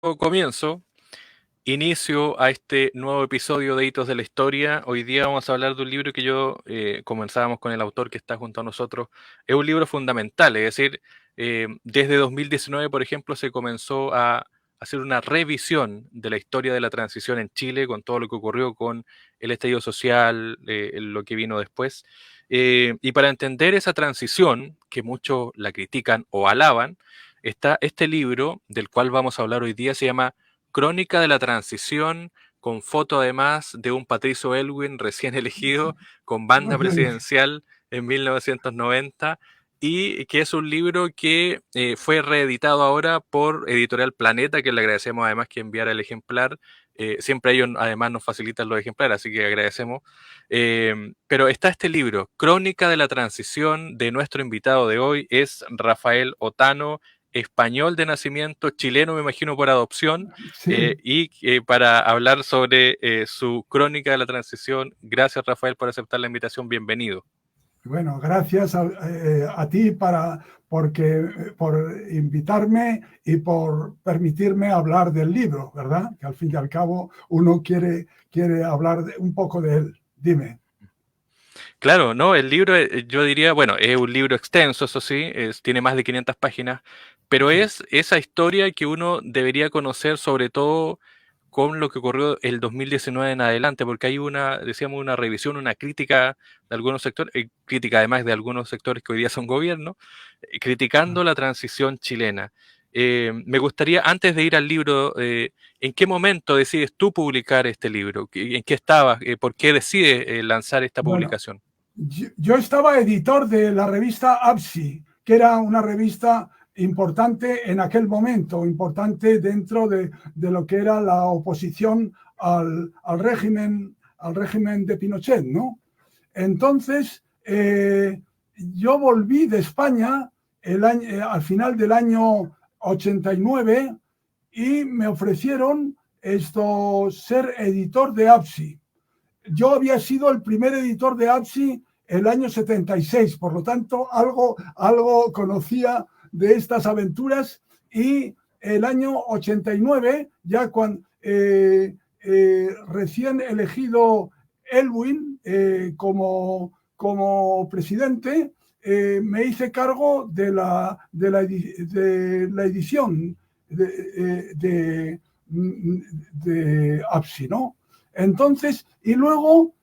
Comienzo, inicio a este nuevo episodio de Hitos de la Historia. Hoy día vamos a hablar de un libro que comenzábamos con el autor que está junto a nosotros. Es un libro fundamental, es decir, desde 2019, por ejemplo, se comenzó a hacer una revisión de la historia de la transición en Chile, con todo lo que ocurrió con el estallido social, lo que vino después. Y para entender esa transición, que muchos la critican o alaban, está este libro del cual vamos a hablar hoy día, se llama Crónica de la Transición, con foto además de un Patricio Elwin recién elegido, con banda presidencial en 1990, y que es un libro que fue reeditado ahora por Editorial Planeta, que le agradecemos además que enviara el ejemplar. Siempre ellos además nos facilitan los ejemplares, así que agradecemos. Pero está este libro, Crónica de la Transición, de nuestro invitado de hoy, es Rafael Otano, español de nacimiento, chileno me imagino por adopción, Sí, para hablar sobre su crónica de la transición. Gracias, Rafael, por aceptar la invitación. Bienvenido. bueno, gracias a ti por invitarme y por permitirme hablar del libro, ¿verdad? Que al fin y al cabo uno quiere hablar un poco de él. Dime. Claro, no, el libro, yo diría, bueno, es un libro extenso, eso sí, tiene más de 500 páginas, pero Sí, es esa historia que uno debería conocer, sobre todo con lo que ocurrió el 2019 en adelante, porque hay decíamos, una revisión, una crítica de algunos sectores, crítica además de algunos sectores que hoy día son gobierno, criticando la transición chilena. Me gustaría, antes de ir al libro, ¿en qué momento decides tú publicar este libro? ¿En qué estabas? ¿Por qué decides lanzar esta bueno, publicación? yo estaba editor de la revista ABSI, que era una revista importante en aquel momento, importante dentro de lo que era la oposición al régimen de Pinochet, ¿no? Entonces, yo volví de España al final del año 89 y me ofrecieron ser editor de ABSI. Yo había sido el primer editor de ABSI el año 76, por lo tanto, algo conocía de estas aventuras, y el año 89, ya cuando recién elegido Elwin como presidente, me hice cargo de la edición de APSI, ¿no? Entonces, y luego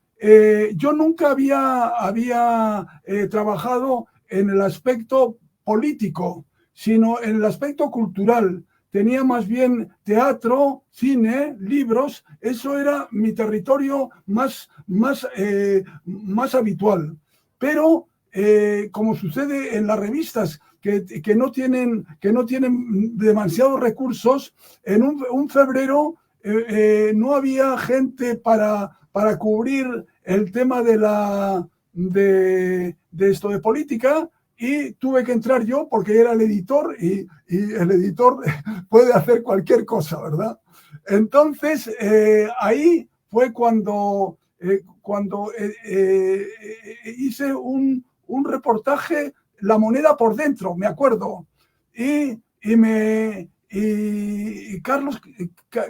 yo nunca había trabajado en el aspecto político, sino en el aspecto cultural. Tenía más bien teatro, cine, libros. Eso era mi territorio más habitual. Pero, como sucede en las revistas, que no tienen demasiados recursos, en un febrero no había gente para cubrir el tema de esto de política, y tuve que entrar yo porque era el editor, y el editor puede hacer cualquier cosa, ¿verdad? Entonces, ahí fue cuando hice un reportaje, La moneda por dentro, me acuerdo, y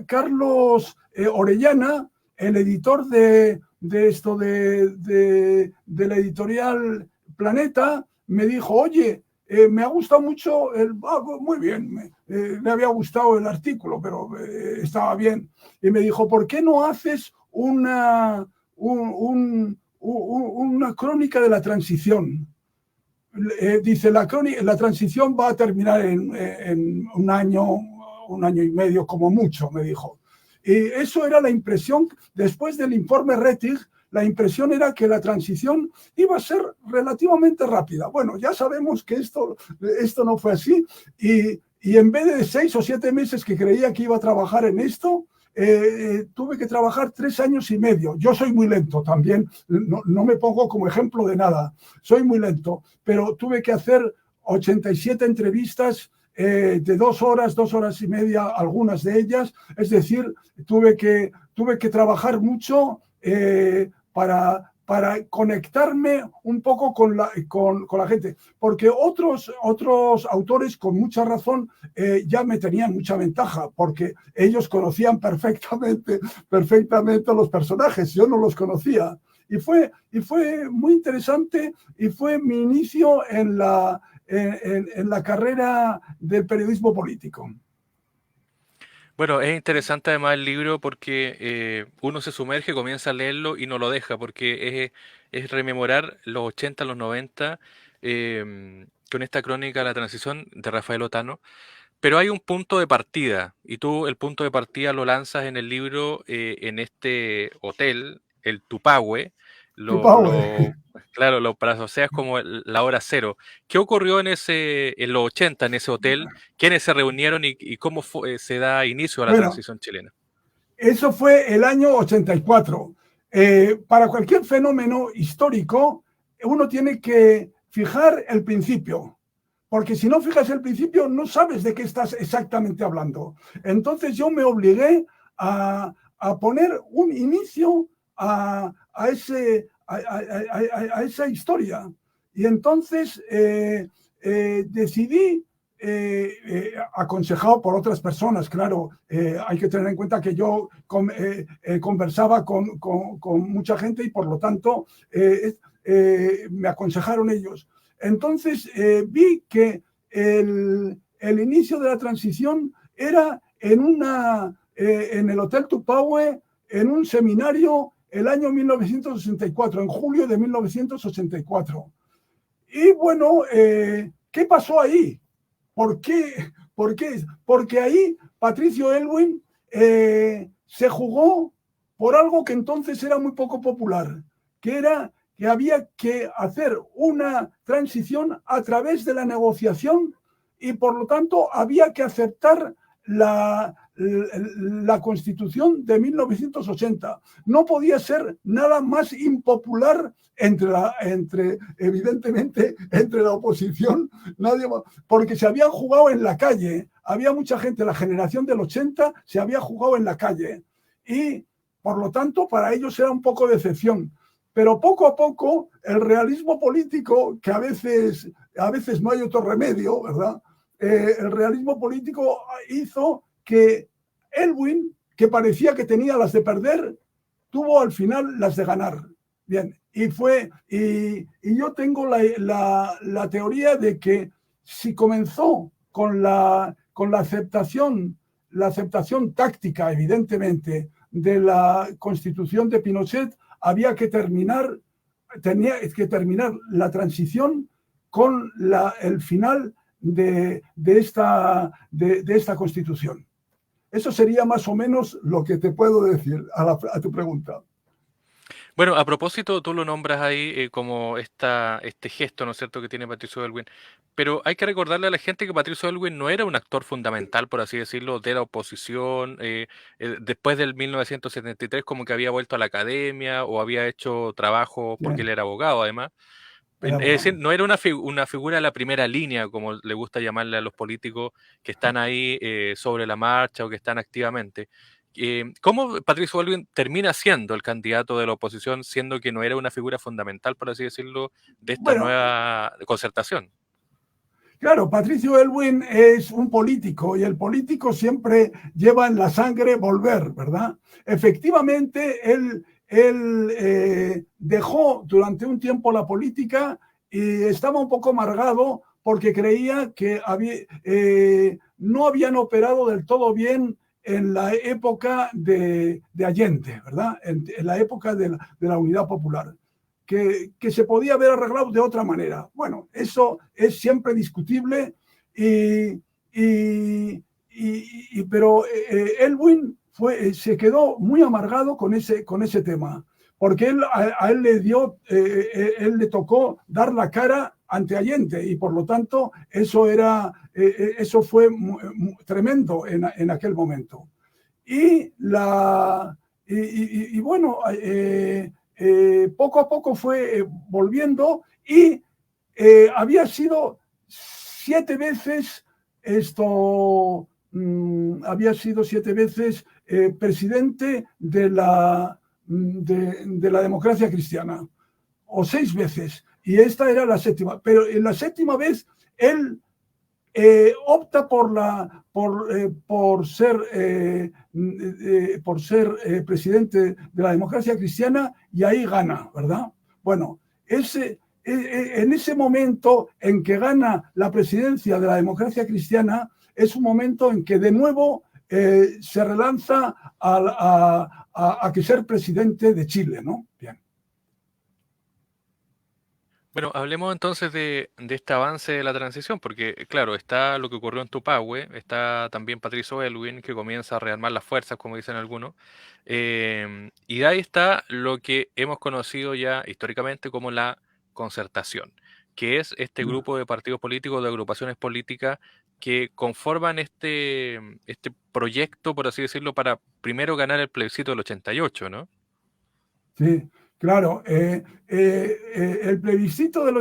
Carlos Orellana, el editor de la editorial Planeta, me dijo: oye, me ha gustado mucho muy bien, le había gustado el artículo, pero estaba bien. Y me dijo: ¿por qué no haces una crónica de la transición? Dice, la transición va a terminar en un año y medio como mucho, me dijo. Y eso era la impresión. Después del informe Rettig, la impresión era que la transición iba a ser relativamente rápida. Bueno, ya sabemos que esto no fue así, y en vez de 6 o 7 meses que creía que iba a trabajar en esto, tuve que trabajar 3 años y medio. Yo soy muy lento también, no me pongo como ejemplo de nada, soy muy lento, pero tuve que hacer 87 entrevistas de 2 horas y media, algunas de ellas. Es decir, tuve que trabajar mucho para conectarme un poco con la gente, porque otros autores con mucha razón ya me tenían mucha ventaja, porque ellos conocían perfectamente los personajes, yo no los conocía. Y fue muy interesante, y fue mi inicio en la carrera del periodismo político. Bueno, es interesante además el libro porque uno se sumerge, comienza a leerlo y no lo deja, porque es rememorar los 80, los 90, con esta crónica de la transición de Rafael Otano. Pero hay un punto de partida, y tú el punto de partida lo lanzas en el libro, en este hotel, el Tupahue, Tupahue. claro, lo paradoseas como la hora cero. ¿Qué ocurrió en los 80 en ese hotel? ¿Quiénes se reunieron y cómo se da inicio a la Bueno, transición chilena? eso fue el año 84. Para cualquier fenómeno histórico, uno tiene que fijar el principio, porque si no fijas el principio, no sabes de qué estás exactamente hablando. Entonces yo me obligué a poner un inicio a esa historia. Y entonces decidí, aconsejado por otras personas, claro, hay que tener en cuenta que yo conversaba con mucha gente, y por lo tanto me aconsejaron ellos. Entonces vi que el inicio de la transición era en el Hotel Tupahue, en un seminario el año 1984, en julio de 1984. Y bueno, ¿qué pasó ahí? ¿Por qué? Porque ahí Patricio Aylwin se jugó por algo que entonces era muy poco popular, que era que había que hacer una transición a través de la negociación, y por lo tanto había que aceptar la Constitución de 1980. No podía ser nada más impopular evidentemente, entre la oposición, nadie, porque se habían jugado en la calle. Había mucha gente, la generación del 80 se había jugado en la calle, y por lo tanto para ellos era un poco de decepción. Pero poco a poco el realismo político, que a veces no hay otro remedio, ¿verdad? El realismo político hizo que Aylwin, que parecía que tenía las de perder, tuvo al final las de ganar. Bien, y yo tengo la teoría de que si comenzó con la aceptación táctica, evidentemente, de la Constitución de Pinochet, tenía que terminar la transición con el final de esta Constitución. Eso sería más o menos lo que te puedo decir a tu pregunta. Bueno, a propósito, tú lo nombras ahí, como este gesto, ¿no es cierto?, que tiene Patricio Aylwin. Pero hay que recordarle a la gente que Patricio Aylwin no era un actor fundamental, por así decirlo, de la oposición. Después del 1973, como que había vuelto a la academia o había hecho trabajo, porque él Bien, era abogado además. era Es decir, abogado. no era una figura de la primera línea, como le gusta llamarle a los políticos que están ahí, sobre la marcha o que están activamente. ¿Cómo Patricio Aylwin termina siendo el candidato de la oposición, siendo que no era una figura fundamental, por así decirlo, de esta Bueno, nueva concertación? claro, Patricio Aylwin es un político, y el político siempre lleva en la sangre volver, ¿verdad? Efectivamente, él dejó durante un tiempo la política, y estaba un poco amargado porque creía que no habían operado del todo bien en la época de Allende, ¿verdad? En la época de la Unidad Popular. Que se podía haber arreglado de otra manera. Bueno, eso es siempre discutible, pero Aylwin se quedó muy amargado con ese tema, porque a él le tocó dar la cara ante Allende, y por lo tanto eso fue tremendo en aquel momento. Bueno, poco a poco fue volviendo, y había sido 7 veces presidente de la democracia cristiana. o 6 veces, y esta era la 7ª. Pero en la 7ª vez él opta por ser presidente de la democracia cristiana, y ahí gana, ¿verdad? Bueno, en ese momento en que gana la presidencia de la democracia cristiana, es un momento en que de nuevo se relanza a que ser presidente de Chile, ¿no? Bien. Bueno, hablemos entonces de este avance de la transición, porque claro, está lo que ocurrió en Tupahue, está también Patricio Aylwin, que comienza a rearmar las fuerzas, como dicen algunos, y de ahí está lo que hemos conocido ya históricamente como la concertación, que es este grupo de partidos políticos, de agrupaciones políticas que conforman este proyecto, por así decirlo, para primero ganar el plebiscito del 88, ¿no? Sí, claro. El plebiscito del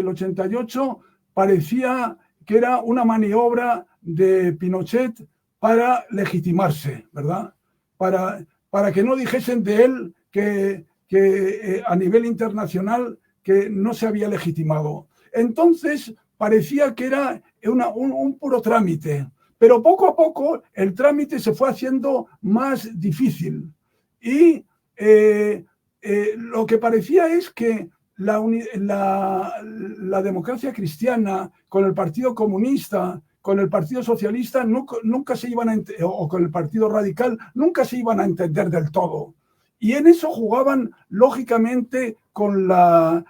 88 parecía que era una maniobra de Pinochet para legitimarse, ¿verdad? Para que no dijesen de él que a nivel internacional que no se había legitimado. Entonces parecía que era un puro trámite, pero poco a poco el trámite se fue haciendo más difícil y lo que parecía es que la democracia cristiana con el Partido Comunista, con el Partido Socialista, nunca se iban o con el Partido Radical, nunca se iban a entender del todo. Y en eso jugaban, lógicamente, con el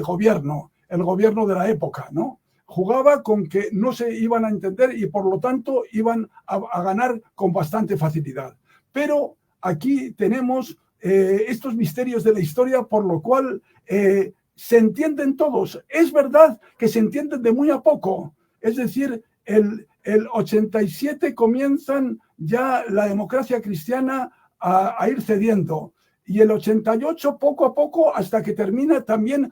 gobierno de la época, ¿no? Jugaba con que no se iban a entender y por lo tanto iban a ganar con bastante facilidad. Pero aquí tenemos estos misterios de la historia, por lo cual se entienden todos. Es verdad que se entienden de muy a poco. Es decir, el 87 comienzan ya la democracia cristiana a ir cediendo. Y el 88 poco a poco hasta que termina también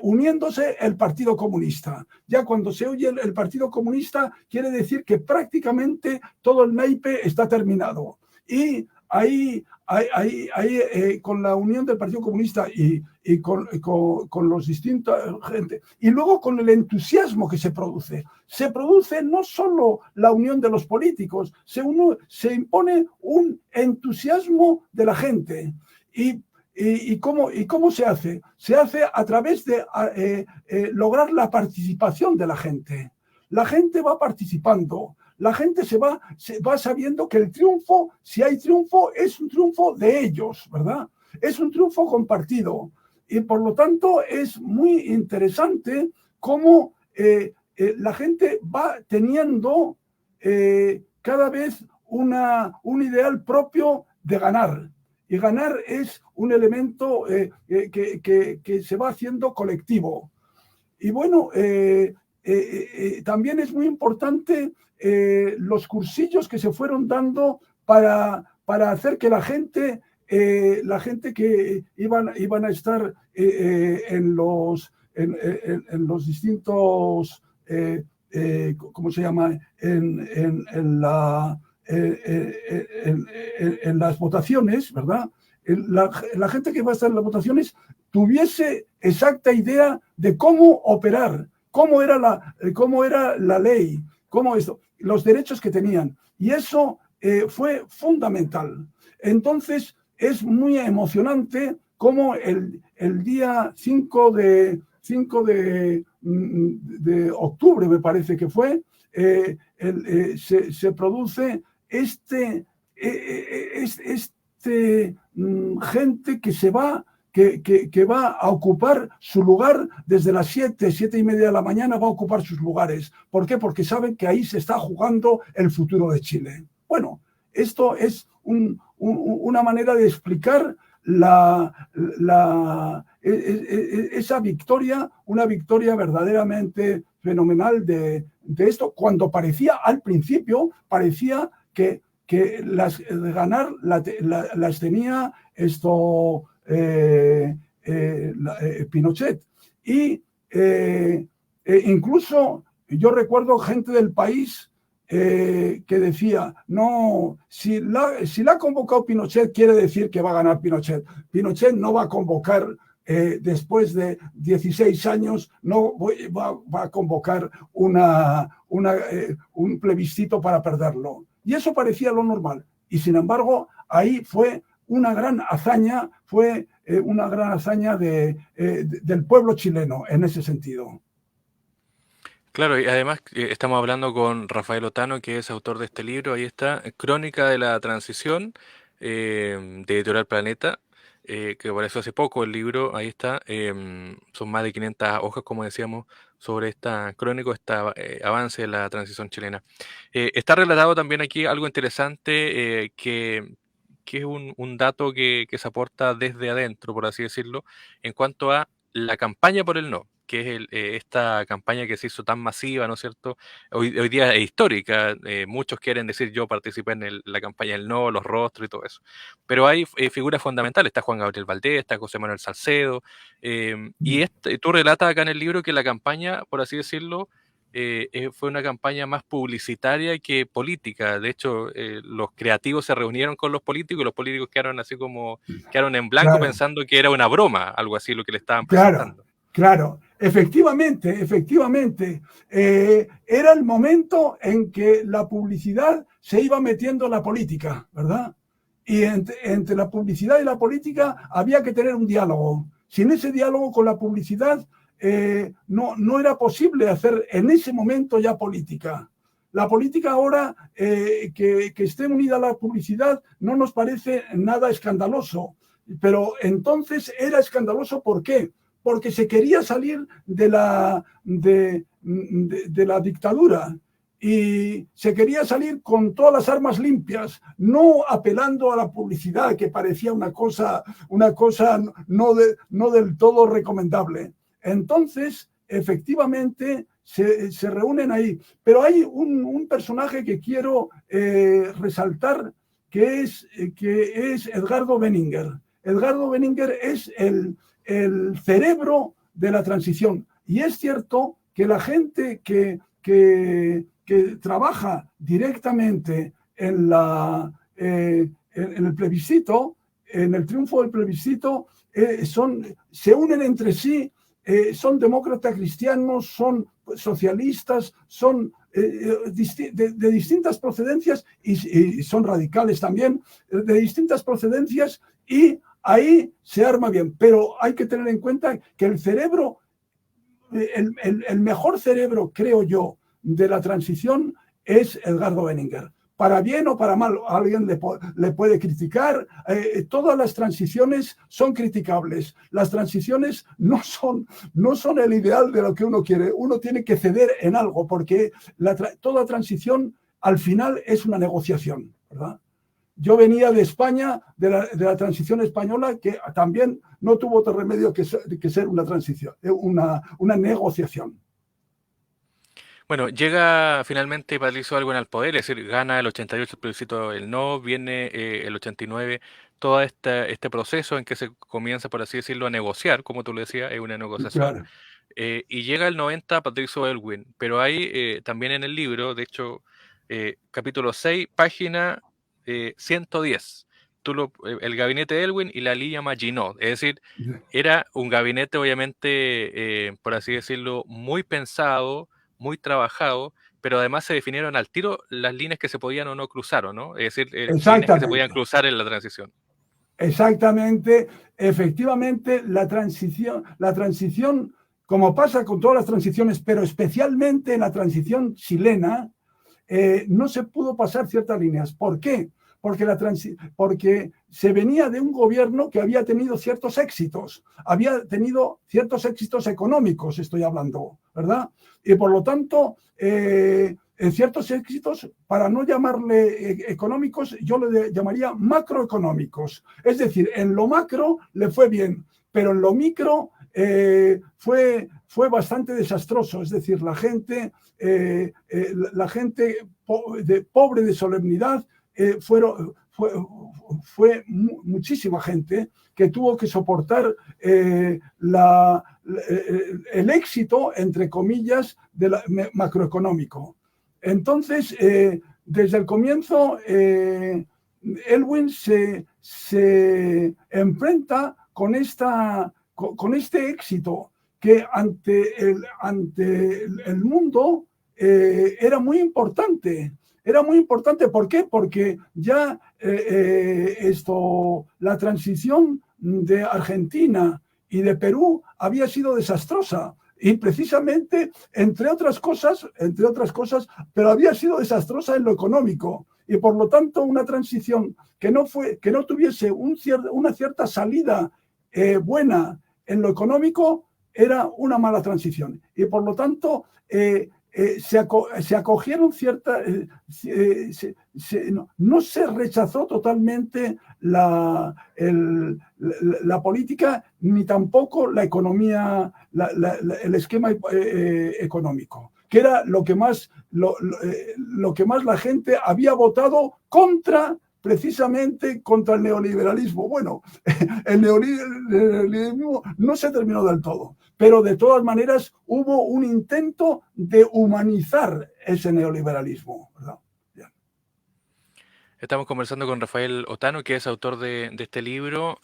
uniéndose el Partido Comunista. Ya cuando se oye el Partido Comunista quiere decir que prácticamente todo el naipe está terminado. Y ahí con la unión del Partido Comunista y con los distintos gente, y luego con el entusiasmo que se produce no solo la unión de los políticos, se impone un entusiasmo de la gente. ¿Y cómo se hace? Se hace a través de lograr la participación de la gente. La gente va participando. La gente se va sabiendo que el triunfo, si hay triunfo, es un triunfo de ellos, ¿verdad? Es un triunfo compartido. Y por lo tanto es muy interesante cómo la gente va teniendo cada vez un ideal propio de ganar. Y ganar es un elemento que se va haciendo colectivo. Y bueno, también es muy importante los cursillos que se fueron dando para hacer que la gente que iban a estar en los distintos, ¿cómo se llama? En las votaciones, ¿verdad? La gente que va a estar en las votaciones tuviese exacta idea de cómo operar, cómo era la ley, los derechos que tenían. Y eso fue fundamental. Entonces, es muy emocionante cómo el día 5 de octubre, me parece que fue, se produce gente que va a ocupar su lugar desde las 7:30 de la mañana, va a ocupar sus lugares. ¿Por qué? Porque saben que ahí se está jugando el futuro de Chile. Bueno, esto es una manera de explicar esa victoria, una victoria verdaderamente fenomenal de esto, cuando al principio parecía que ganar las tenía Pinochet. Y incluso yo recuerdo gente del país que decía, no, si la ha convocado Pinochet, quiere decir que va a ganar Pinochet. Pinochet no va a convocar, después de 16 años, no va a convocar un plebiscito para perderlo. Y eso parecía lo normal. Y sin embargo, ahí fue una gran hazaña, del pueblo chileno en ese sentido. Claro, y además estamos hablando con Rafael Otano, que es autor de este libro. Ahí está, Crónica de la Transición, de Editorial Planeta, que apareció hace poco el libro. Ahí está, son más de 500 hojas, como decíamos, sobre esta crónica, avance de la transición chilena. Está relatado también aquí algo interesante, que es un dato que se aporta desde adentro, por así decirlo, en cuanto a la campaña por el no, que es esta campaña que se hizo tan masiva, ¿no es cierto? Hoy día es histórica, muchos quieren decir yo participé en la campaña del no, los rostros y todo eso, pero hay figuras fundamentales, está Juan Gabriel Valdés, está José Manuel Salcedo, y tú relatas acá en el libro que la campaña, por así decirlo, fue una campaña más publicitaria que política. De hecho, los creativos se reunieron con los políticos y los políticos quedaron en blanco, Claro, pensando que era una broma, algo así lo que le estaban claro, presentando. claro. Efectivamente, era el momento en que la publicidad se iba metiendo en la política, ¿verdad? Y entre la publicidad y la política había que tener un diálogo. Sin ese diálogo con la publicidad, no era posible hacer en ese momento ya política. La política ahora, que esté unida a la publicidad, no nos parece nada escandaloso. Pero entonces era escandaloso, ¿por qué? Porque se quería salir de la dictadura y se quería salir con todas las armas limpias, no apelando a la publicidad, que parecía una cosa no del todo recomendable. Entonces, efectivamente, se reúnen ahí. Pero hay un personaje que quiero resaltar, que es Edgardo Benninger. Edgardo Benninger es el cerebro de la transición. Y es cierto que la gente que trabaja directamente en el plebiscito, en el triunfo del plebiscito, se unen entre sí, son demócratas cristianos, son socialistas, son de distintas procedencias y son radicales también, de distintas procedencias, y ahí se arma bien. Pero hay que tener en cuenta que el cerebro, el mejor cerebro, creo yo, de la transición es Edgardo Benninger. Para bien o para mal, alguien le puede criticar. Todas las transiciones son criticables. Las transiciones no son el ideal de lo que uno quiere. Uno tiene que ceder en algo, porque toda transición al final es una negociación, ¿verdad? Yo venía de España, de la transición española, que también no tuvo otro remedio que ser una transición, una negociación. Bueno, llega finalmente Patricio Aylwin al poder, es decir, gana el 88 el plebiscito el no, viene el 89, todo este proceso en que se comienza, por así decirlo, a negociar, como tú lo decías, es una negociación, Claro. y llega el 90 Patricio Aylwin, pero hay también en el libro, de hecho, capítulo 6, página 110, el gabinete de Aylwin y la línea Maginot, es decir, era un gabinete obviamente, por así decirlo, muy pensado, muy trabajado, pero además se definieron al tiro las líneas que se podían o no cruzar, ¿o no? Es decir, líneas que se podían Exactamente. cruzar en la transición. Exactamente, efectivamente, la transición, como pasa con todas las transiciones, pero especialmente en la transición chilena, no se pudo pasar ciertas líneas. ¿Por qué? Porque se venía de un gobierno que había tenido ciertos éxitos económicos, estoy hablando, ¿verdad? Y por lo tanto, ciertos éxitos, para no llamarle económicos, yo le llamaría macroeconómicos. Es decir, en lo macro le fue bien, pero en lo micro fue bastante desastroso. Es decir, la gente pobre de solemnidad, fue muchísima gente que tuvo que soportar el éxito, entre comillas, macroeconómico. Entonces, desde el comienzo, Elwin se enfrenta con este éxito que ante el mundo era muy importante. Era muy importante, ¿por qué? Porque ya la transición de Argentina y de Perú había sido desastrosa. Y precisamente, entre otras cosas, pero había sido desastrosa en lo económico. Y por lo tanto, una transición que no tuviese una cierta salida buena en lo económico era una mala transición. Y por lo tanto, se acogieron no se rechazó totalmente la política ni tampoco la economía, el esquema económico, que era lo que más la gente había votado precisamente contra el neoliberalismo. Bueno, el neoliberalismo no se terminó del todo, pero de todas maneras hubo un intento de humanizar ese neoliberalismo, ¿verdad? Estamos conversando con Rafael Otano, que es autor de este libro,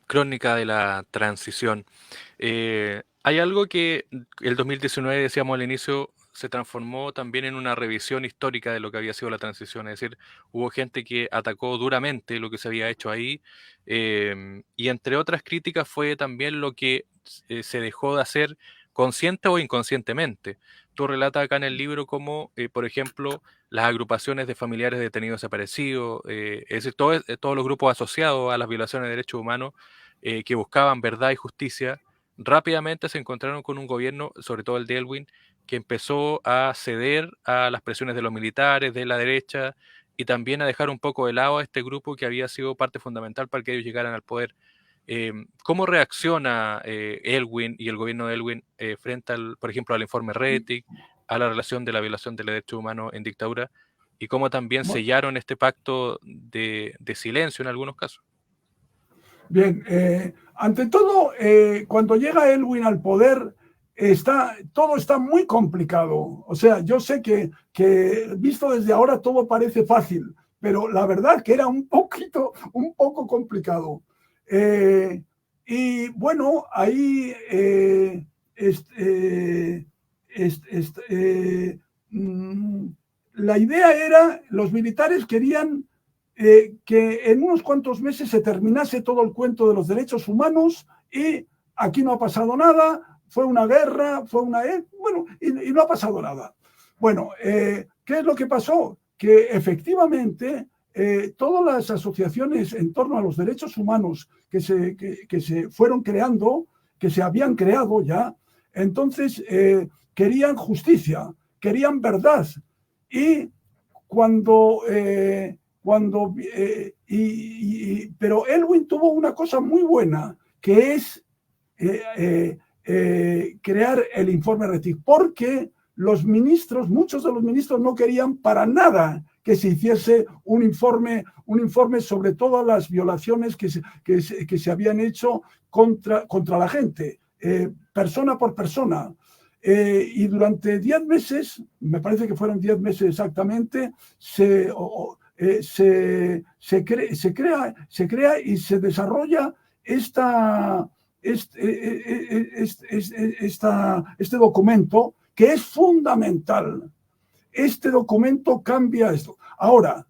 Crónica de la Transición. Hay algo que el 2019, decíamos al inicio, se transformó también en una revisión histórica de lo que había sido la transición. Es decir, hubo gente que atacó duramente lo que se había hecho ahí, y entre otras críticas fue también lo que se dejó de hacer consciente o inconscientemente. Tú relatas acá en el libro cómo, por ejemplo, las agrupaciones de familiares de detenidos desaparecidos, es decir, todos los grupos asociados a las violaciones de derechos humanos que buscaban verdad y justicia, rápidamente se encontraron con un gobierno, sobre todo el de Elwin, que empezó a ceder a las presiones de los militares, de la derecha, y también a dejar un poco de lado a este grupo que había sido parte fundamental para que ellos llegaran al poder. ¿Cómo reacciona Elwin y el gobierno de Elwin frente, por ejemplo, al informe Rettig, a la relación de la violación de los derechos humanos en dictadura, y cómo también sellaron este pacto de silencio en algunos casos? Bien, ante todo, cuando llega Elwin al poder, todo está muy complicado. O sea, yo sé que visto desde ahora todo parece fácil, pero la verdad que era un poco complicado. Y bueno, ahí la idea era, los militares querían que en unos cuantos meses se terminase todo el cuento de los derechos humanos y aquí no ha pasado nada, fue una guerra, bueno, y no ha pasado nada. Bueno, ¿qué es lo que pasó? Que efectivamente todas las asociaciones en torno a los derechos humanos que se fueron creando, que se habían creado ya, entonces querían justicia, querían verdad. Y pero Elwin tuvo una cosa muy buena, que es crear el informe Rettig, porque muchos de los ministros no querían para nada que se hiciese un informe sobre todas las violaciones que se habían hecho contra la gente, persona por persona. Y durante 10 meses, me parece que fueron 10 meses exactamente, se crea y se desarrolla este documento, que es fundamental. Este documento cambia esto. Ahora,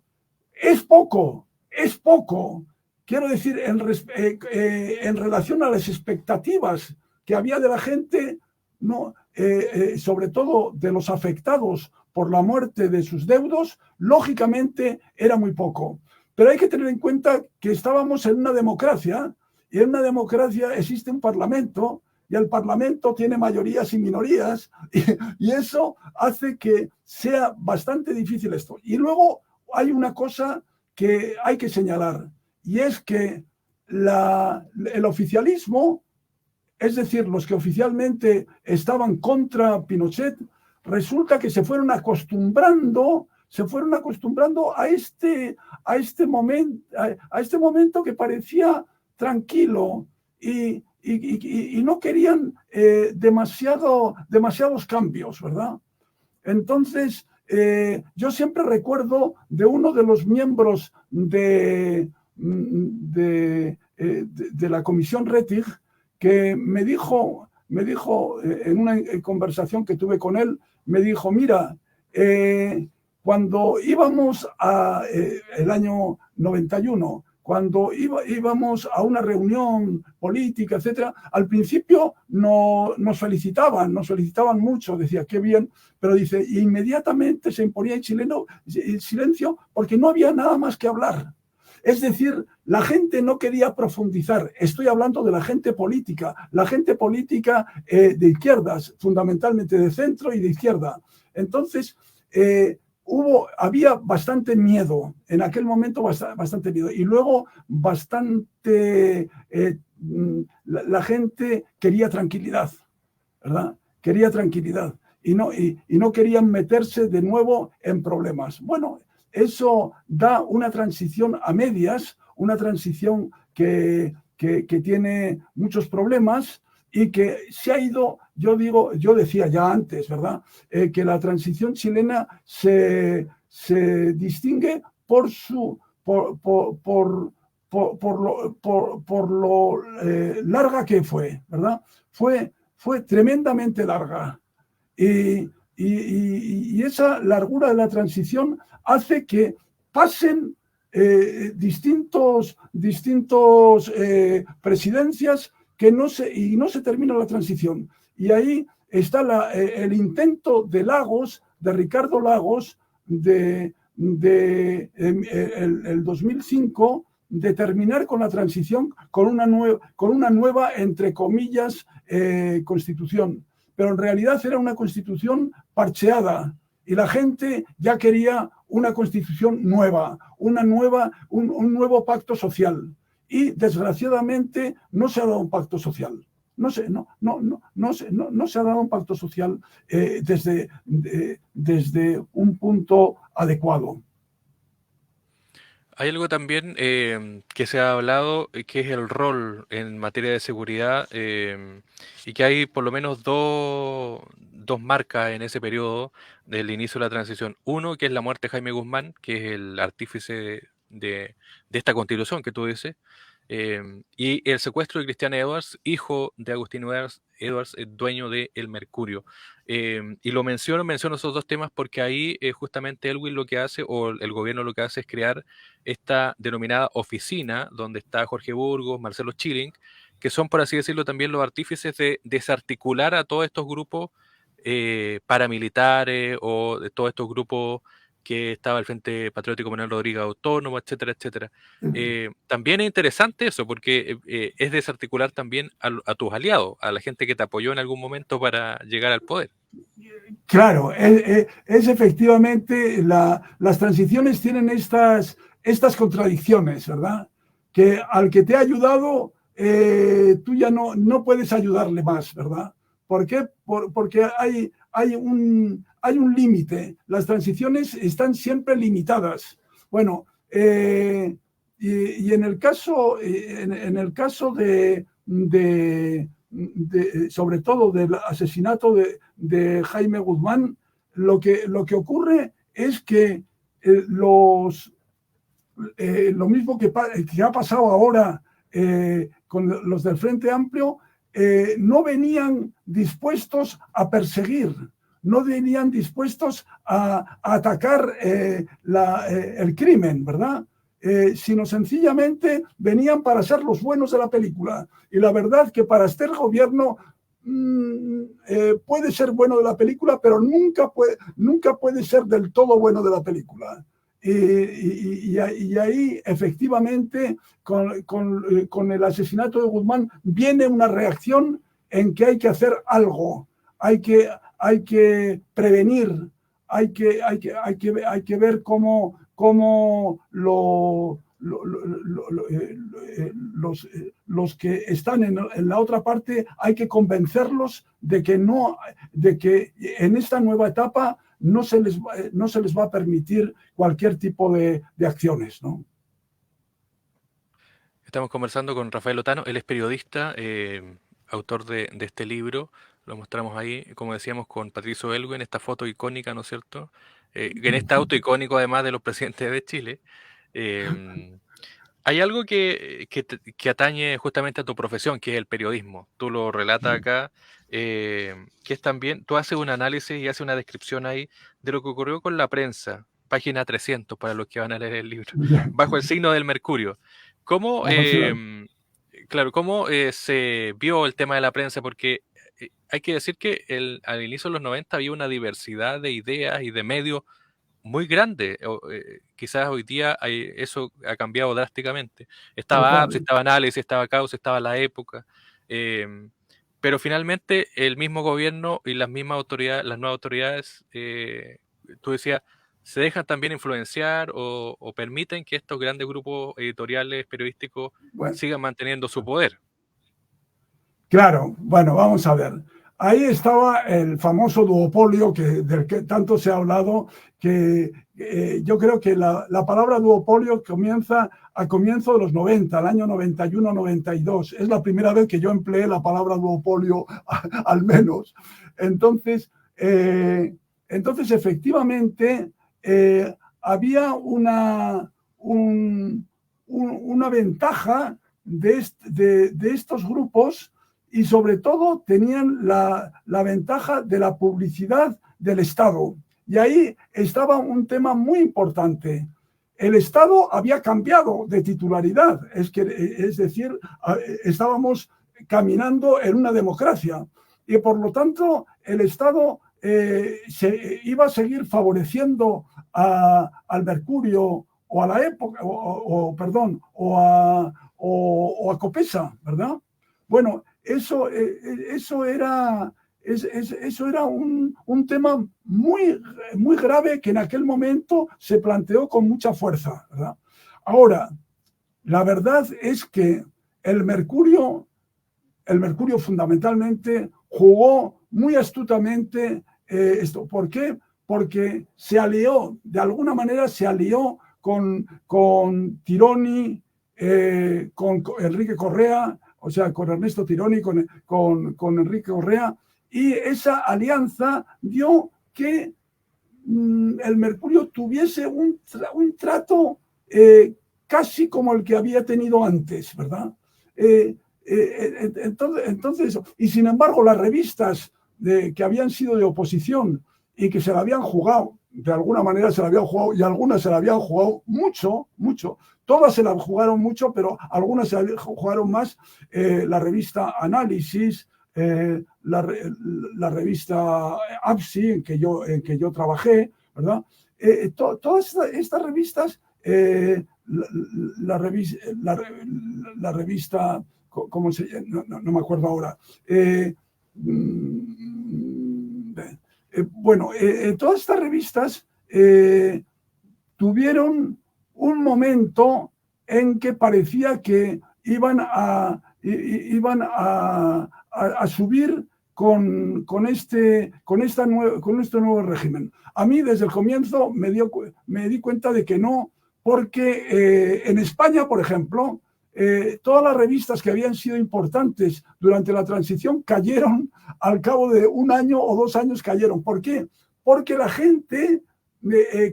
es poco. Quiero decir, en relación a las expectativas que había de la gente, no, sobre todo de los afectados por la muerte de sus deudos, lógicamente era muy poco. Pero hay que tener en cuenta que estábamos en una democracia, y en una democracia existe un parlamento, y el parlamento tiene mayorías y minorías, y eso hace que sea bastante difícil esto. Y luego hay una cosa que hay que señalar, y es que el oficialismo, es decir, los que oficialmente estaban contra Pinochet, resulta que se fueron acostumbrando a este momento que parecía tranquilo, y no querían demasiados cambios, ¿verdad? Entonces, yo siempre recuerdo de uno de los miembros de la Comisión Rettig que me dijo en una conversación que tuve con él, me dijo, mira, cuando íbamos el año 91, cuando íbamos a una reunión política, etcétera, al principio nos felicitaban mucho, decía, qué bien, pero dice, inmediatamente se imponía el silencio porque no había nada más que hablar. Es decir, la gente no quería profundizar. Estoy hablando de la gente política de izquierdas, fundamentalmente de centro y de izquierda. Entonces, había bastante miedo, en aquel momento bastante miedo. Y luego la gente quería tranquilidad, ¿verdad? Quería tranquilidad y no querían meterse de nuevo en problemas. Bueno, eso da una transición a medias, una transición que tiene muchos problemas y que se ha ido, yo decía ya antes, ¿verdad? Que la transición chilena se distingue por lo larga que fue, ¿verdad? Fue tremendamente larga. Y esa largura de la transición hace que pasen distintos presidencias y no se termina la transición. Y ahí está el intento de Lagos, de Ricardo Lagos, el 2005, de terminar con la transición con una nueva entre comillas, constitución. Pero en realidad era una constitución parcheada y la gente ya quería una constitución nueva, un nuevo pacto social. Y desgraciadamente no se ha dado un pacto social. No se ha dado un pacto social desde un punto adecuado. Hay algo también que se ha hablado, que es el rol en materia de seguridad, y que hay por lo menos dos marcas en ese periodo del inicio de la transición. Uno, que es la muerte de Jaime Guzmán, que es el artífice de esta constitución que tú dices, y el secuestro de Cristian Edwards, hijo de Agustín Edwards, dueño de El Mercurio. Y menciono esos dos temas porque ahí justamente Elwin lo que hace, o el gobierno lo que hace, es crear esta denominada oficina, donde está Jorge Burgos, Marcelo Chilling, que son, por así decirlo, también los artífices de desarticular a todos estos grupos paramilitares o de todos estos grupos que estaba el Frente Patriótico Manuel Rodríguez Autónomo, etcétera, etcétera. También es interesante eso, porque es desarticular también a tus aliados, a la gente que te apoyó en algún momento para llegar al poder. Claro, es efectivamente, las transiciones tienen estas contradicciones, ¿verdad? Que al que te ha ayudado, tú ya no puedes ayudarle más, ¿verdad? ¿Por qué? Porque hay un límite. Las transiciones están siempre limitadas. Bueno, y en el caso, sobre todo del asesinato de Jaime Guzmán, lo que ocurre es que lo mismo que ha pasado ahora con los del Frente Amplio, no venían dispuestos a perseguir, no venían dispuestos a atacar el crimen, ¿verdad? Sino sencillamente venían para ser los buenos de la película. Y la verdad que para este gobierno puede ser bueno de la película, pero nunca puede ser del todo bueno de la película. Y ahí efectivamente con el asesinato de Guzmán viene una reacción en que hay que hacer algo, hay que prevenir, hay que ver cómo los que están en la otra parte hay que convencerlos de que en esta nueva etapa no se les va a permitir cualquier tipo de acciones, ¿no? Estamos conversando con Rafael Otano, él es periodista, autor de este libro, lo mostramos ahí, como decíamos, con Patricio Elwin, esta foto icónica, ¿no es cierto?, en este auto icónico además de los presidentes de Chile. Hay algo que atañe justamente a tu profesión, que es el periodismo. Tú lo relatas acá, que es también, tú haces un análisis y haces una descripción ahí de lo que ocurrió con la prensa, página 300 para los que van a leer el libro, bajo el signo del Mercurio. ¿Cómo, claro, cómo se vio el tema de la prensa? Porque hay que decir que al inicio de los 90 había una diversidad de ideas y de medios muy grande. Quizás hoy día eso ha cambiado drásticamente. Estaba Apps, estaba Análisis, estaba Causa, estaba La Época. Pero finalmente el mismo gobierno y las mismas autoridades, las nuevas autoridades, tú decías, se dejan también influenciar o permiten que estos grandes grupos editoriales, periodísticos, sigan manteniendo su poder. Claro, bueno, vamos a ver. Ahí estaba el famoso duopolio del que tanto se ha hablado, que yo creo que la palabra duopolio comienza al comienzo de los 90, al año 91-92. Es la primera vez que yo empleé la palabra duopolio, al menos. Entonces efectivamente, había una ventaja de estos grupos, y sobre todo tenían la ventaja de la publicidad del Estado. Y ahí estaba un tema muy importante. El Estado había cambiado de titularidad, es decir, estábamos caminando en una democracia, y por lo tanto el Estado se iba a seguir favoreciendo al Mercurio o a La Época, o a Copesa, ¿verdad? Bueno, eso era un tema muy, muy grave que en aquel momento se planteó con mucha fuerza, ¿verdad? Ahora, la verdad es que el Mercurio fundamentalmente jugó muy astutamente esto. ¿Por qué? Porque de alguna manera se alió con Tironi, con Enrique Correa, o sea, con Ernesto Tironi, con Enrique Correa, y esa alianza dio que el Mercurio tuviese un trato casi como el que había tenido antes, ¿verdad? Entonces, y sin embargo, las revistas que habían sido de oposición y que se la habían jugado, de alguna manera se la habían jugado, y algunas se la habían jugado mucho, todas se la jugaron mucho, pero algunas se la jugaron más, la revista Análisis, la revista APSI, en que yo trabajé, ¿verdad? Todas estas revistas, la revista, ¿cómo se llama? No me acuerdo ahora. Todas estas revistas tuvieron un momento en que parecía que iban a subir con este nuevo régimen. A mí, desde el comienzo, me di cuenta de que no, porque en España, por ejemplo, todas las revistas que habían sido importantes durante la transición cayeron al cabo de un año o 2 años. Cayeron. ¿Por qué? Porque la gente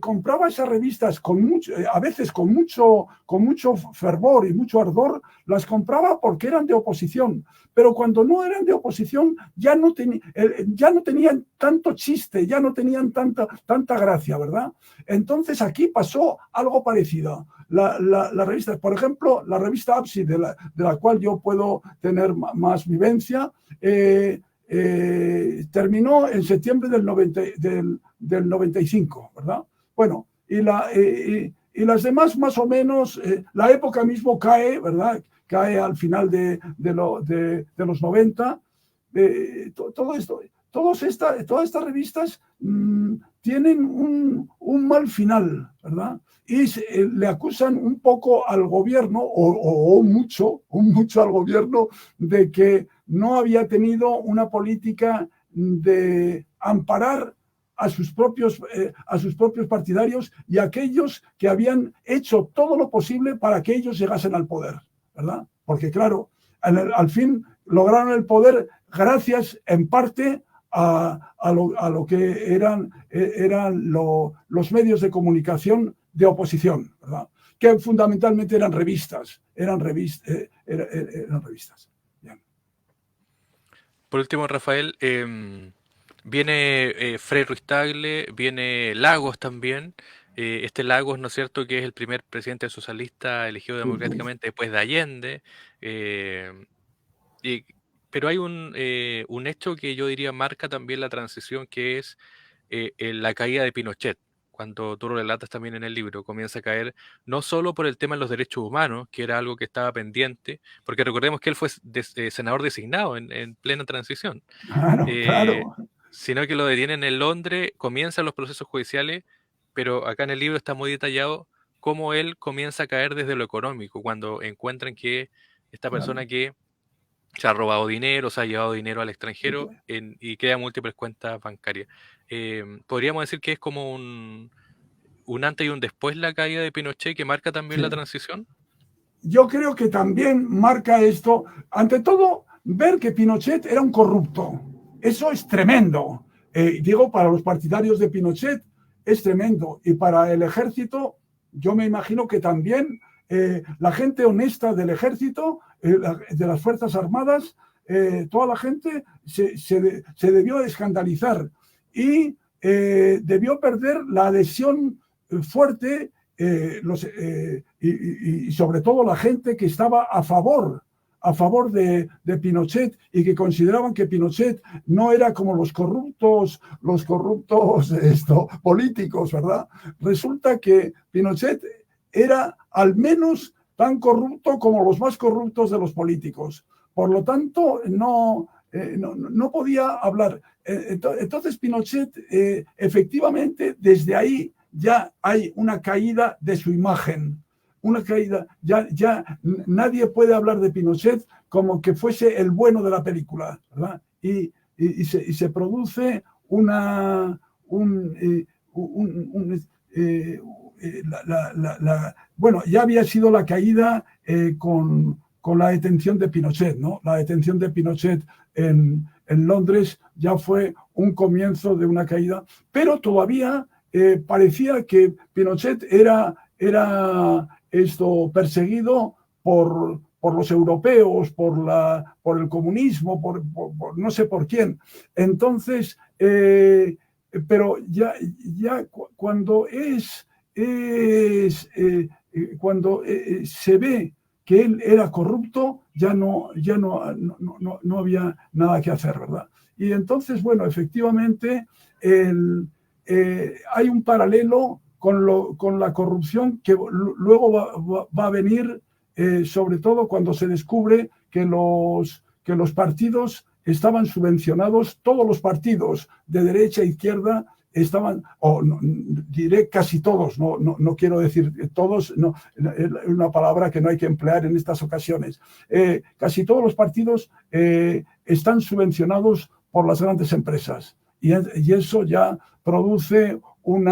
compraba esas revistas a veces con mucho fervor y mucho ardor. Las compraba porque eran de oposición, pero cuando no eran de oposición ya no tenían tanto chiste, ya no tenían tanta gracia, ¿verdad? Entonces aquí pasó algo parecido. La revista, por ejemplo, la revista APSI, de la cual yo puedo tener más vivencia, terminó en septiembre del 95, ¿verdad? Bueno, y las demás más o menos, La Época mismo cae, ¿verdad? Cae al final de los 90. Todas estas revistas tienen un mal final, ¿verdad? Y le acusan un poco al gobierno, o mucho al gobierno, de que no había tenido una política de amparar a sus propios partidarios y a aquellos que habían hecho todo lo posible para que ellos llegasen al poder, ¿verdad? Porque claro, al fin lograron el poder gracias en parte a lo que eran los medios de comunicación de oposición, ¿verdad? Que fundamentalmente eran revistas. Eran revistas. Bien. Por último, Rafael, viene Frei Ruiz Tagle, viene Lagos también. Este Lagos, ¿no es cierto?, que es el primer presidente socialista elegido democráticamente después de Allende. eh, y- pero hay un hecho que yo diría marca también la transición, que es la caída de Pinochet. Cuando tú lo relatas también en el libro, comienza a caer no solo por el tema de los derechos humanos, que era algo que estaba pendiente, porque recordemos que él fue senador designado en plena transición, Claro, eh, claro. sino que lo detienen en Londres, comienzan los procesos judiciales, pero acá en el libro está muy detallado cómo él comienza a caer desde lo económico, cuando encuentran que esta Claro. persona que se ha robado dinero, se ha llevado dinero al extranjero y crea múltiples cuentas bancarias. Podríamos decir que es como un antes y un después la caída de Pinochet, que marca también la Sí. transición. Yo creo que también marca esto, ante todo, ver que Pinochet era un corrupto. Eso es tremendo. Digo, para los partidarios de Pinochet es tremendo. Y para el ejército, yo me imagino que también la gente honesta del ejército, de las Fuerzas Armadas, toda la gente se debió escandalizar y debió perder la adhesión fuerte y sobre todo la gente que estaba a favor de Pinochet y que consideraban que Pinochet no era como los corruptos políticos, ¿verdad? Resulta que Pinochet era al menos tan corrupto como los más corruptos de los políticos. Por lo tanto, no podía hablar. Entonces, Pinochet, efectivamente, desde ahí ya hay una caída de su imagen. Una caída, ya nadie puede hablar de Pinochet como que fuese el bueno de la película, ¿verdad? Y se produce bueno, ya había sido la caída con la detención de Pinochet, ¿no? La detención de Pinochet en Londres ya fue un comienzo de una caída, pero todavía parecía que Pinochet era perseguido por los europeos, por el comunismo, por no sé por quién. Entonces, pero ya cuando cuando se ve que él era corrupto, ya no había nada que hacer, ¿verdad? Y entonces, bueno, efectivamente, hay un paralelo con la corrupción que luego va a venir, sobre todo cuando se descubre que los partidos estaban subvencionados, todos los partidos de derecha e izquierda estaban, o no, diré casi todos, no quiero decir todos, no, es una palabra que no hay que emplear en estas ocasiones. Casi todos los partidos están subvencionados por las grandes empresas y eso ya produce un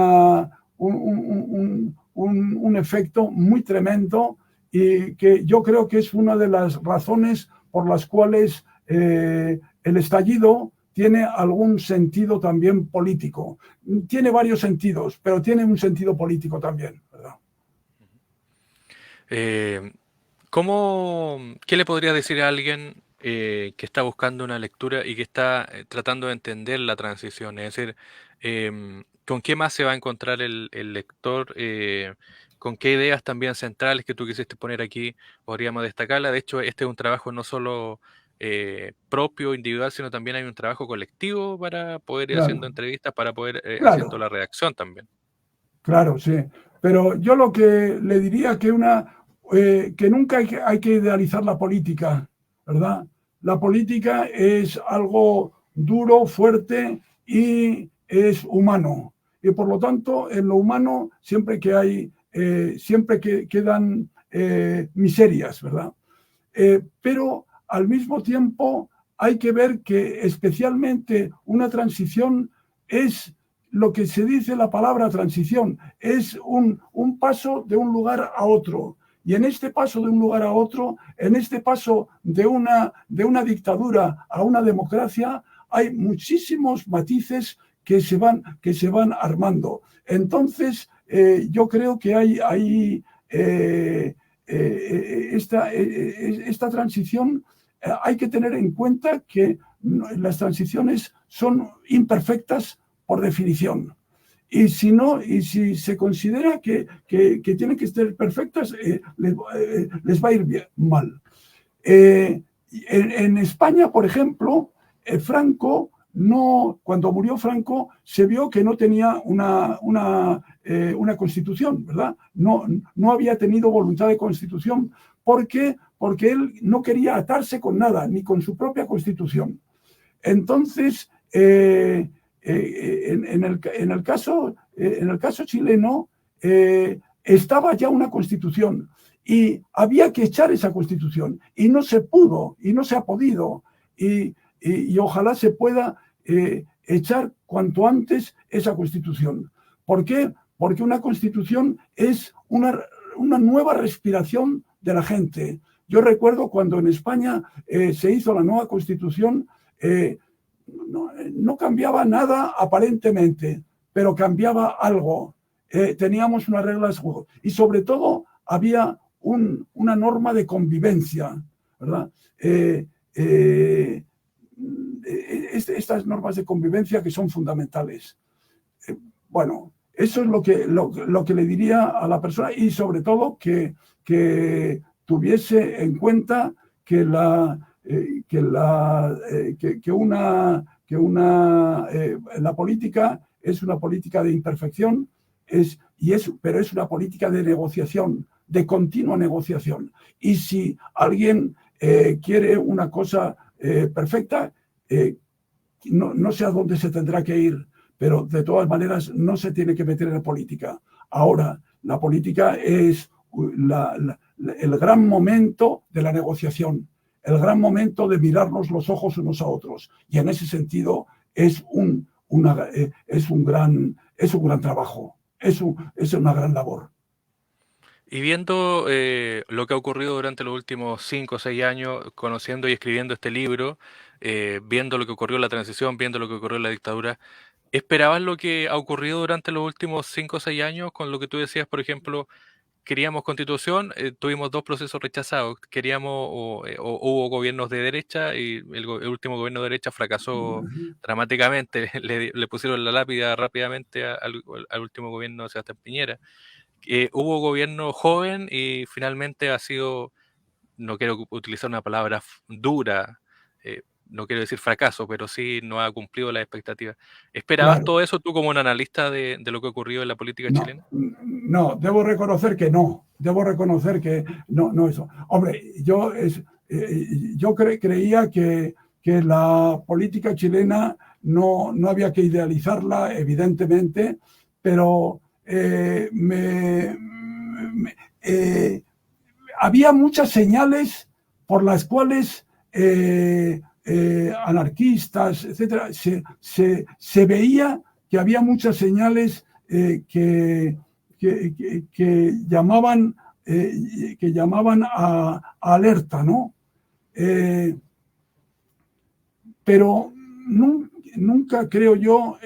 efecto muy tremendo y que yo creo que es una de las razones por las cuales el estallido tiene algún sentido también político. Tiene varios sentidos, pero tiene un sentido político también, ¿verdad? ¿Qué le podría decir a alguien que está buscando una lectura y que está tratando de entender la transición? Es decir, ¿con qué más se va a encontrar el lector? ¿Con qué ideas también centrales que tú quisiste poner aquí podríamos destacarla? De hecho, este es un trabajo no solo propio, individual, sino también hay un trabajo colectivo para poder ir haciendo Claro, entrevistas, para poder haciendo claro, la redacción también. claro, sí. Pero yo lo que le diría que nunca hay que idealizar la política, ¿verdad? La política es algo duro, fuerte y es humano. Y por lo tanto, en lo humano siempre que quedan miserias, ¿verdad? Pero al mismo tiempo hay que ver que especialmente una transición es lo que se dice la palabra transición, es un paso de un lugar a otro. Y en este paso de un lugar a otro, en este paso de una dictadura a una democracia, hay muchísimos matices que se van armando. Entonces, yo creo que hay esta transición, hay que tener en cuenta que las transiciones son imperfectas por definición. Y si se considera que tienen que ser perfectas, les va a ir mal. En España, por ejemplo, Franco, cuando murió Franco, se vio que no tenía una constitución, ¿verdad? No había tenido voluntad de constitución. ¿Por qué? Porque él no quería atarse con nada, ni con su propia constitución. Entonces, en el caso chileno, estaba ya una constitución y había que echar esa constitución y no se pudo y no se ha podido y ojalá se pueda echar cuanto antes esa constitución. ¿Por qué? Porque una constitución es una nueva respiración de la gente. Yo recuerdo cuando en España se hizo la nueva constitución, no cambiaba nada aparentemente, pero cambiaba algo. Teníamos unas reglas de juego y sobre todo había una norma de convivencia, ¿verdad? Estas normas de convivencia que son fundamentales. Bueno, eso es lo que le diría a la persona y sobre todo que tuviese en cuenta que la política es una política de imperfección, pero es una política de negociación, de continua negociación. Y si alguien quiere una cosa perfecta, no sé a dónde se tendrá que ir, pero de todas maneras no se tiene que meter en la política. Ahora, la política es el gran momento de la negociación, el gran momento de mirarnos los ojos unos a otros. Y en ese sentido es un gran trabajo, es una gran labor. Y viendo lo que ha ocurrido durante los últimos 5 o 6 años, conociendo y escribiendo este libro, viendo lo que ocurrió en la transición, viendo lo que ocurrió en la dictadura, ¿esperabas lo que ha ocurrido durante los últimos 5 o 6 años con lo que tú decías, por ejemplo, queríamos constitución, tuvimos 2 procesos rechazados, hubo gobiernos de derecha y el último gobierno de derecha fracasó dramáticamente, le pusieron la lápida rápidamente al último gobierno de Sebastián Piñera. Hubo gobierno joven y finalmente ha sido, no quiero utilizar una palabra dura, no quiero decir fracaso, pero sí no ha cumplido las expectativas. ¿Esperabas todo eso tú como un analista de lo que ocurrió en la política chilena? No, debo reconocer que no. No eso. Hombre, yo creía que la política chilena no había que idealizarla, evidentemente, pero había muchas señales por las cuales anarquistas, etcétera, se veía que había muchas señales que llamaban a alerta, ¿no? Pero nunca creo yo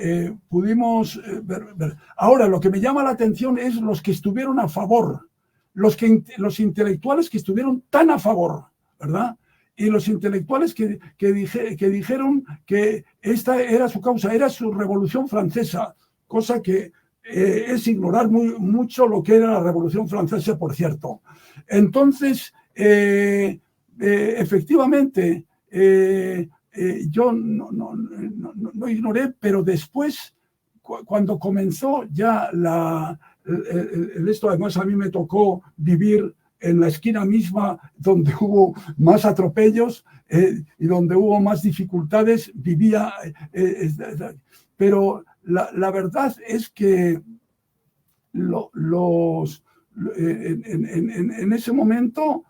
pudimos ver. Ahora, lo que me llama la atención es los que estuvieron a favor, los intelectuales que estuvieron tan a favor, ¿verdad? Y los intelectuales que dijeron que esta era su causa, era su Revolución Francesa, cosa que es ignorar mucho lo que era la Revolución Francesa, por cierto. Entonces, efectivamente, yo no ignoré, pero después, cuando comenzó ya esto, además a mí me tocó vivir en la esquina misma donde hubo más atropellos y donde hubo más dificultades, vivía. Pero la verdad es que en ese momento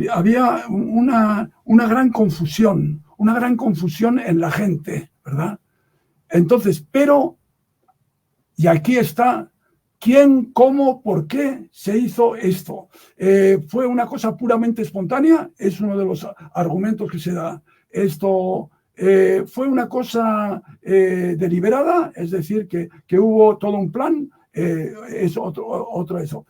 había una gran confusión en la gente, ¿verdad? Entonces, y aquí está quién, cómo, por qué se hizo esto. ¿Fue una cosa puramente espontánea? Es uno de los argumentos que se da. Esto fue una cosa deliberada, es decir, que hubo todo un plan. Es otro eso.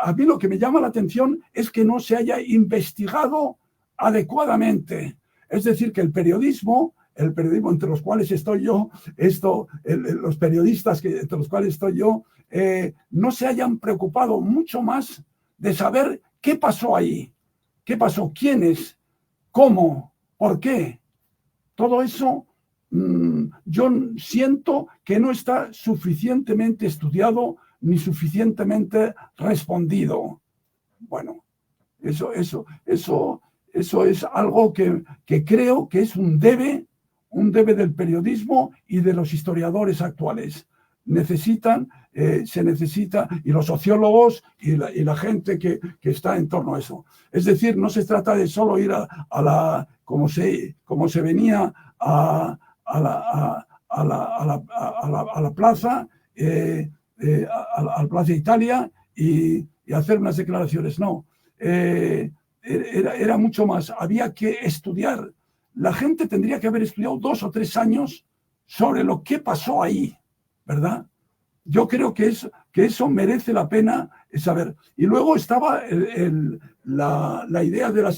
A mí lo que me llama la atención es que no se haya investigado adecuadamente. Es decir, que el periodismo entre los cuales estoy yo, los periodistas entre los cuales estoy yo, no se hayan preocupado mucho más de saber qué pasó ahí, qué pasó, quiénes, cómo, por qué. Todo eso yo siento que no está suficientemente estudiado ni suficientemente respondido. Bueno, eso es algo que creo que es un debe del periodismo y de los historiadores actuales. Se necesita, y los sociólogos y la gente que está en torno a eso. Es decir, no se trata de solo ir como se venía a la plaza, a la Plaza Italia y hacer unas declaraciones. No. Era mucho más. Había que estudiar. La gente tendría que haber estudiado 2 o 3 años sobre lo que pasó ahí, ¿verdad? Yo creo que eso merece la pena saber. Y luego estaba la idea de la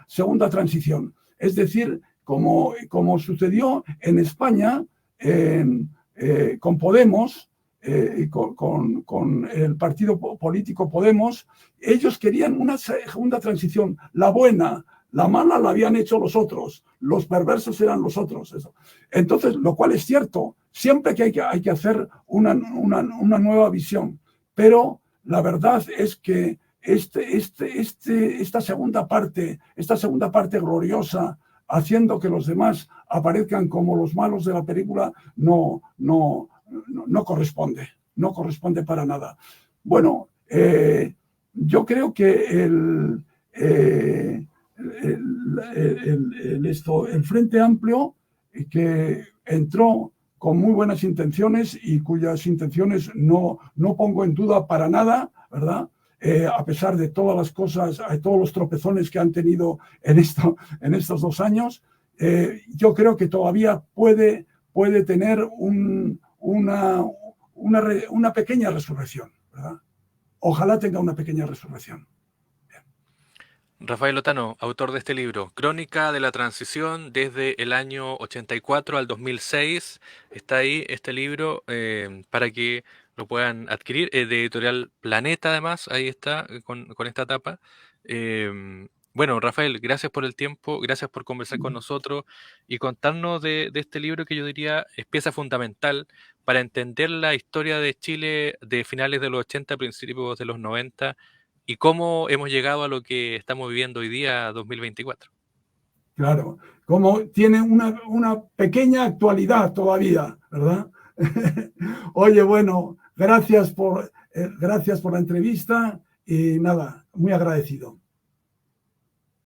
segunda transición. Es decir, como sucedió en España con Podemos, con el partido político Podemos, ellos querían una segunda transición, la buena. La mala la habían hecho los otros, los perversos eran los otros. Eso. Entonces, lo cual es cierto, siempre que hay que hacer una nueva visión. Pero la verdad es que esta segunda parte gloriosa, haciendo que los demás aparezcan como los malos de la película, no corresponde para nada. Bueno, yo creo que el Frente Amplio, que entró con muy buenas intenciones y cuyas intenciones no pongo en duda para nada, ¿verdad? A pesar de todas las cosas, todos los tropezones que han tenido en estos 2 años, yo creo que todavía puede tener una pequeña resurrección, ¿verdad? Ojalá tenga una pequeña resurrección. Rafael Otano, autor de este libro, Crónica de la Transición desde el año 84 al 2006. Está ahí este libro para que lo puedan adquirir, de editorial Planeta además, ahí está, con esta tapa. Bueno, Rafael, gracias por el tiempo, gracias por conversar con nosotros y contarnos de este libro que yo diría es pieza fundamental para entender la historia de Chile de finales de los 80, principios de los 90, y cómo hemos llegado a lo que estamos viviendo hoy día, 2024. Claro, como tiene una pequeña actualidad todavía, ¿verdad? Oye, bueno, gracias por la entrevista y nada, muy agradecido.